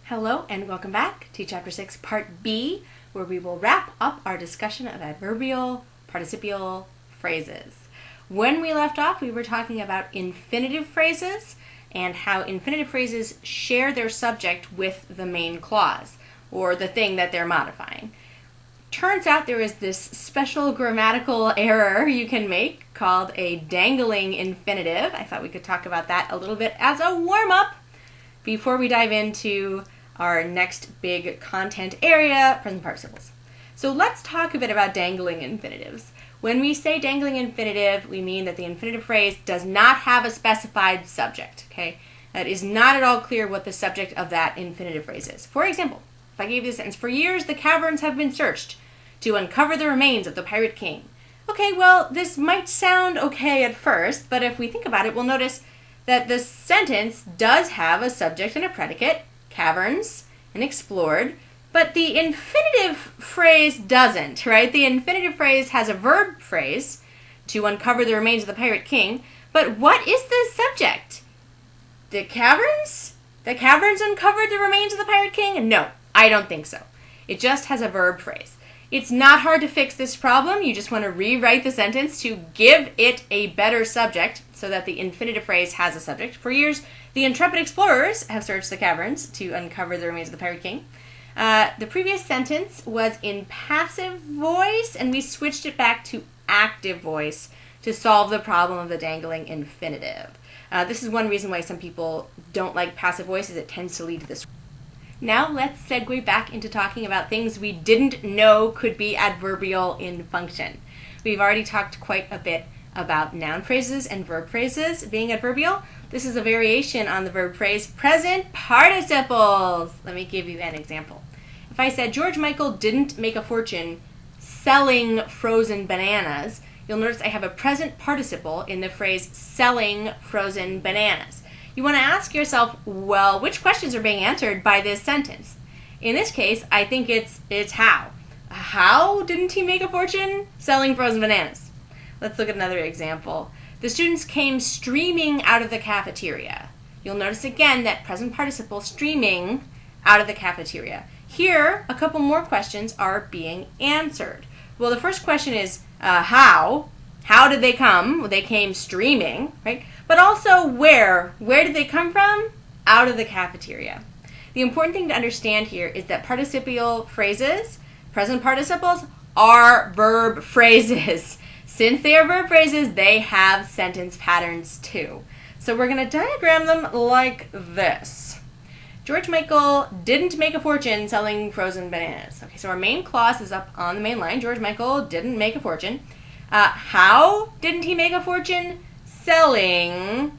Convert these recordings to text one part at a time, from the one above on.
Hello and welcome back to Chapter 6, Part B, where we will wrap up our discussion of adverbial participial phrases. When we left off, we were talking about infinitive phrases and how infinitive phrases share their subject with the main clause, or the thing that they're modifying. Turns out there is this special grammatical error you can make called a dangling infinitive. I thought we could talk about that a little bit as a warm-up before we dive into our next big content area, present participles. So let's talk a bit about dangling infinitives. When we say dangling infinitive, we mean that the infinitive phrase does not have a specified subject, okay? That is not at all clear what the subject of that infinitive phrase is. For example, if I gave you the sentence, "For years the caverns have been searched to uncover the remains of the pirate king." Okay, well, this might sound okay at first, but if we think about it, we'll notice that the sentence does have a subject and a predicate, caverns and explored, but the infinitive phrase doesn't, right? The infinitive phrase has a verb phrase, to uncover the remains of the pirate king, but what is the subject? The caverns? The caverns uncovered the remains of the pirate king? No, I don't think so. It just has a verb phrase. It's not hard to fix this problem. You just want to rewrite the sentence to give it a better subject so that the infinitive phrase has a subject. For years, the intrepid explorers have searched the caverns to uncover the remains of the pirate king. The previous sentence was in passive voice, and we switched it back to active voice to solve the problem of the dangling infinitive. This is one reason why some people don't like passive voice, is it tends to lead to this. Now let's segue back into talking about things we didn't know could be adverbial in function. We've already talked quite a bit about noun phrases and verb phrases being adverbial. This is a variation on the verb phrase present participles. Let me give you an example. If I said George Michael didn't make a fortune selling frozen bananas, you'll notice I have a present participle in the phrase selling frozen bananas. You want to ask yourself, well, which questions are being answered by this sentence? In this case, I think it's how. How didn't he make a fortune selling frozen bananas? Let's look at another example. The students came streaming out of the cafeteria. You'll notice again that present participle streaming out of the cafeteria. Here, a couple more questions are being answered. Well, the first question is how? How did they come? Well, they came streaming, right? But also where? Where did they come from? Out of the cafeteria. The important thing to understand here is that participial phrases, present participles, are verb phrases. Since they are verb phrases, they have sentence patterns too. So we're going to diagram them like this. George Michael didn't make a fortune selling frozen bananas. Okay, so our main clause is up on the main line. George Michael didn't make a fortune. How didn't he make a fortune? Selling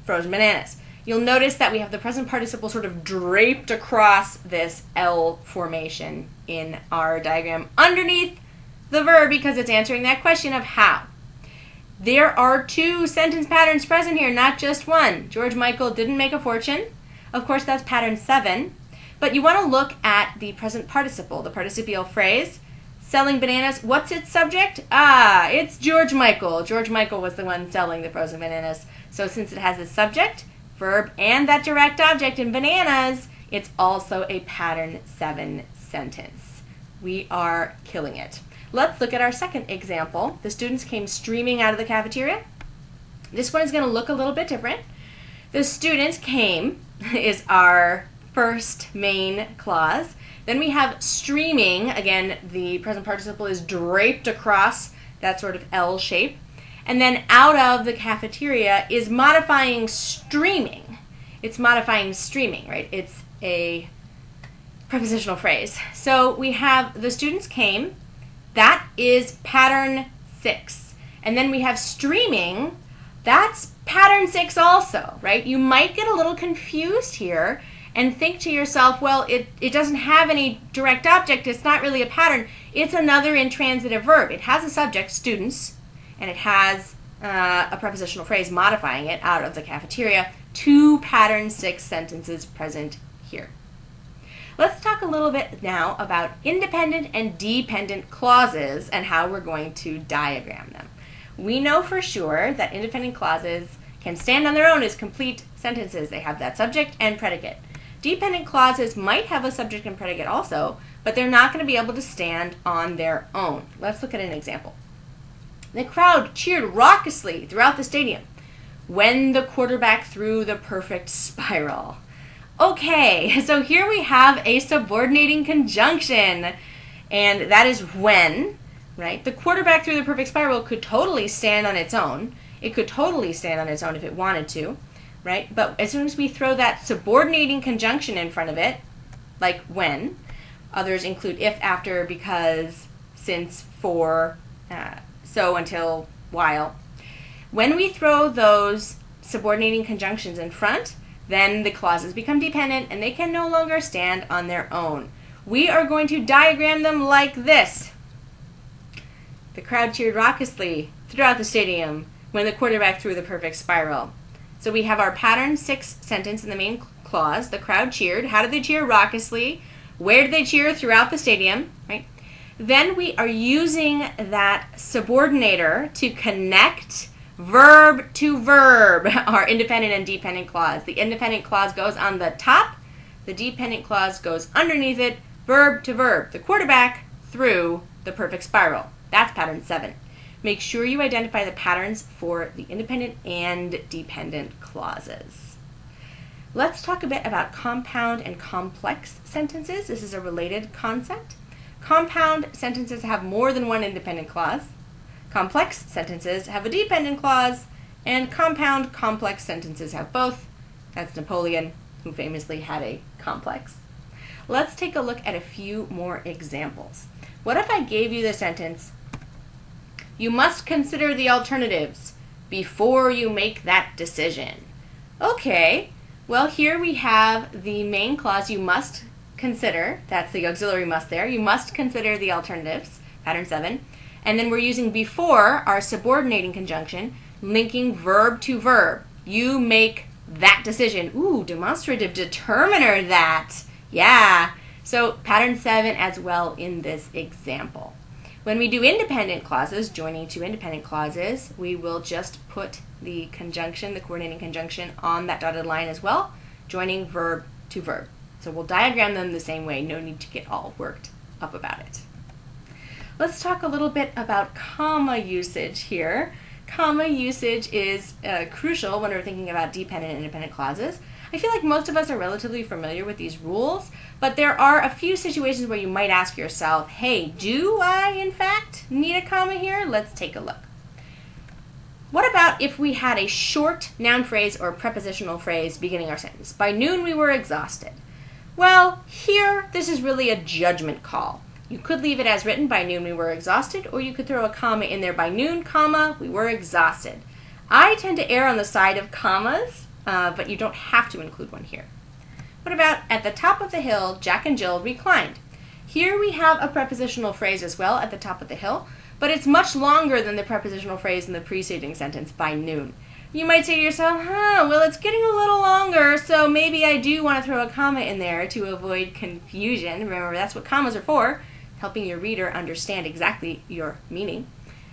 frozen bananas. You'll notice that we have the present participle sort of draped across this L formation in our diagram underneath the verb because it's answering that question of how. There are two sentence patterns present here, not just one. George Michael didn't make a fortune. Of course, that's pattern 7. But you want to look at the present participle, the participial phrase. Selling bananas, what's its subject? It's George Michael. George Michael was the one selling the frozen bananas. So since it has a subject, verb, and that direct object in bananas, it's also a pattern 7 sentence. We are killing it. Let's look at our second example. The students came streaming out of the cafeteria. This one is going to look a little bit different. The students came is our first main clause. Then we have streaming. Again, the present participle is draped across that sort of L shape. And then out of the cafeteria is modifying streaming. It's modifying streaming, right? It's a prepositional phrase. So we have the students came. That is pattern 6. And then we have streaming. That's pattern 6 also, right? You might get a little confused here and think to yourself, well, it doesn't have any direct object. It's not really a pattern. It's another intransitive verb. It has a subject, students, and it has a prepositional phrase modifying it out of the cafeteria. 2 pattern 6 sentences present here. Let's talk a little bit now about independent and dependent clauses and how we're going to diagram them. We know for sure that independent clauses can stand on their own as complete sentences. They have that subject and predicate. Dependent clauses might have a subject and predicate also, but they're not going to be able to stand on their own. Let's look at an example. The crowd cheered raucously throughout the stadium when the quarterback threw the perfect spiral. Okay, so here we have a subordinating conjunction, and that is when, right? The quarterback threw the perfect spiral could totally stand on its own. It could totally stand on its own if it wanted to, right? But as soon as we throw that subordinating conjunction in front of it, like when, others include if, after, because, since, for, so, until, while. When we throw those subordinating conjunctions in front, then the clauses become dependent and they can no longer stand on their own. We are going to diagram them like this. The crowd cheered raucously throughout the stadium when the quarterback threw the perfect spiral. So we have our pattern 6 sentence in the main clause. The crowd cheered. How did they cheer? Raucously. Where did they cheer? Throughout the stadium, right? Then we are using that subordinator to connect verb to verb, our independent and dependent clause. The independent clause goes on the top. The dependent clause goes underneath it, verb to verb. The quarterback threw the perfect spiral. That's pattern 7. Make sure you identify the patterns for the independent and dependent clauses. Let's talk a bit about compound and complex sentences. This is a related concept. Compound sentences have more than one independent clause. Complex sentences have a dependent clause, and compound complex sentences have both. That's Napoleon, who famously had a complex. Let's take a look at a few more examples. What if I gave you the sentence, you must consider the alternatives before you make that decision? Okay, well here we have the main clause, you must consider, that's the auxiliary must there, you must consider the alternatives, pattern 7. And then we're using before, our subordinating conjunction, linking verb to verb. You make that decision. Ooh, demonstrative determiner that. Yeah. So pattern 7 as well in this example. When we do independent clauses, joining two independent clauses, we will just put the conjunction, the coordinating conjunction, on that dotted line as well, joining verb to verb. So we'll diagram them the same way. No need to get all worked up about it. Let's talk a little bit about comma usage here. Comma usage is crucial when we're thinking about dependent and independent clauses. I feel like most of us are relatively familiar with these rules, but there are a few situations where you might ask yourself, hey, do I in fact need a comma here? Let's take a look. What about if we had a short noun phrase or prepositional phrase beginning our sentence? By noon we were exhausted. Well, here this is really a judgment call. You could leave it as written, by noon we were exhausted, or you could throw a comma in there, by noon, comma, we were exhausted. I tend to err on the side of commas, but you don't have to include one here. What about at the top of the hill, Jack and Jill reclined? Here we have a prepositional phrase as well, at the top of the hill, but it's much longer than the prepositional phrase in the preceding sentence, by noon. You might say to yourself, well, it's getting a little longer, so maybe I do want to throw a comma in there to avoid confusion. Remember, that's what commas are for, helping your reader understand exactly your meaning.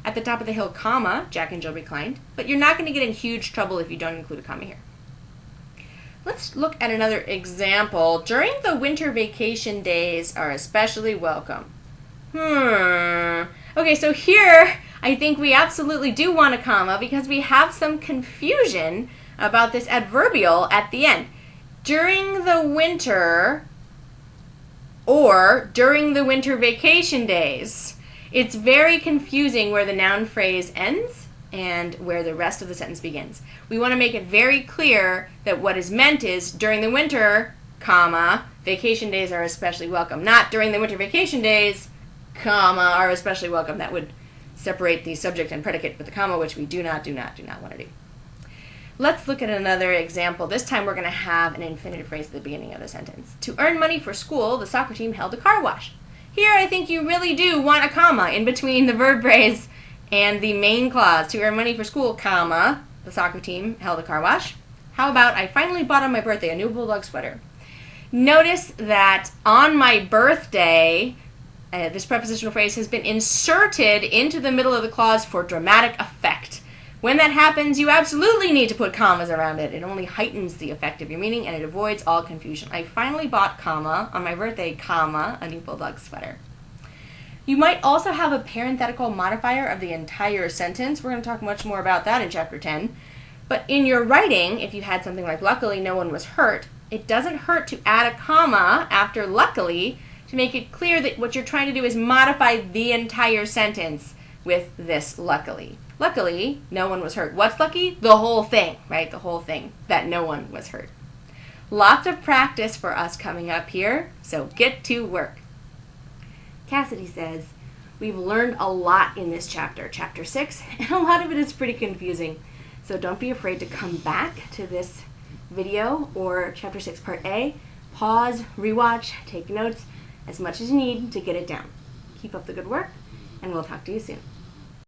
At the top of the hill, comma, Jack and Jill reclined, but you're not going to get in huge trouble if you don't include a comma here. Let's look at another example. During the winter vacation days are especially welcome. Okay, so here I think we absolutely do want a comma because we have some confusion about this adverbial at the end. During the winter or during the winter vacation days. It's very confusing where the noun phrase ends and where the rest of the sentence begins. We want to make it very clear that what is meant is during the winter, comma, vacation days are especially welcome. Not during the winter vacation days, comma, are especially welcome. That would separate the subject and predicate with the comma, which we do not want to do. Let's look at another example. This time we're going to have an infinitive phrase at the beginning of the sentence. To earn money for school, the soccer team held a car wash. Here I think you really do want a comma in between the verb phrase and the main clause. To earn money for school, comma, the soccer team held a car wash. How about I finally bought on my birthday a new bulldog sweater. Notice that on my birthday, this prepositional phrase has been inserted into the middle of the clause for dramatic effect. When that happens, you absolutely need to put commas around it. It only heightens the effect of your meaning, and it avoids all confusion. I finally bought, comma, on my birthday, comma, a new bulldog sweater. You might also have a parenthetical modifier of the entire sentence. We're going to talk much more about that in Chapter 10. But in your writing, if you had something like, luckily no one was hurt, it doesn't hurt to add a comma after luckily to make it clear that what you're trying to do is modify the entire sentence with this luckily. Luckily, no one was hurt. What's lucky? The whole thing, right? The whole thing, that no one was hurt. Lots of practice for us coming up here, so get to work. Cassidy says, we've learned a lot in this chapter, Chapter 6, and a lot of it is pretty confusing. So don't be afraid to come back to this video or Chapter 6 Part A. Pause, rewatch, take notes as much as you need to get it down. Keep up the good work, and we'll talk to you soon.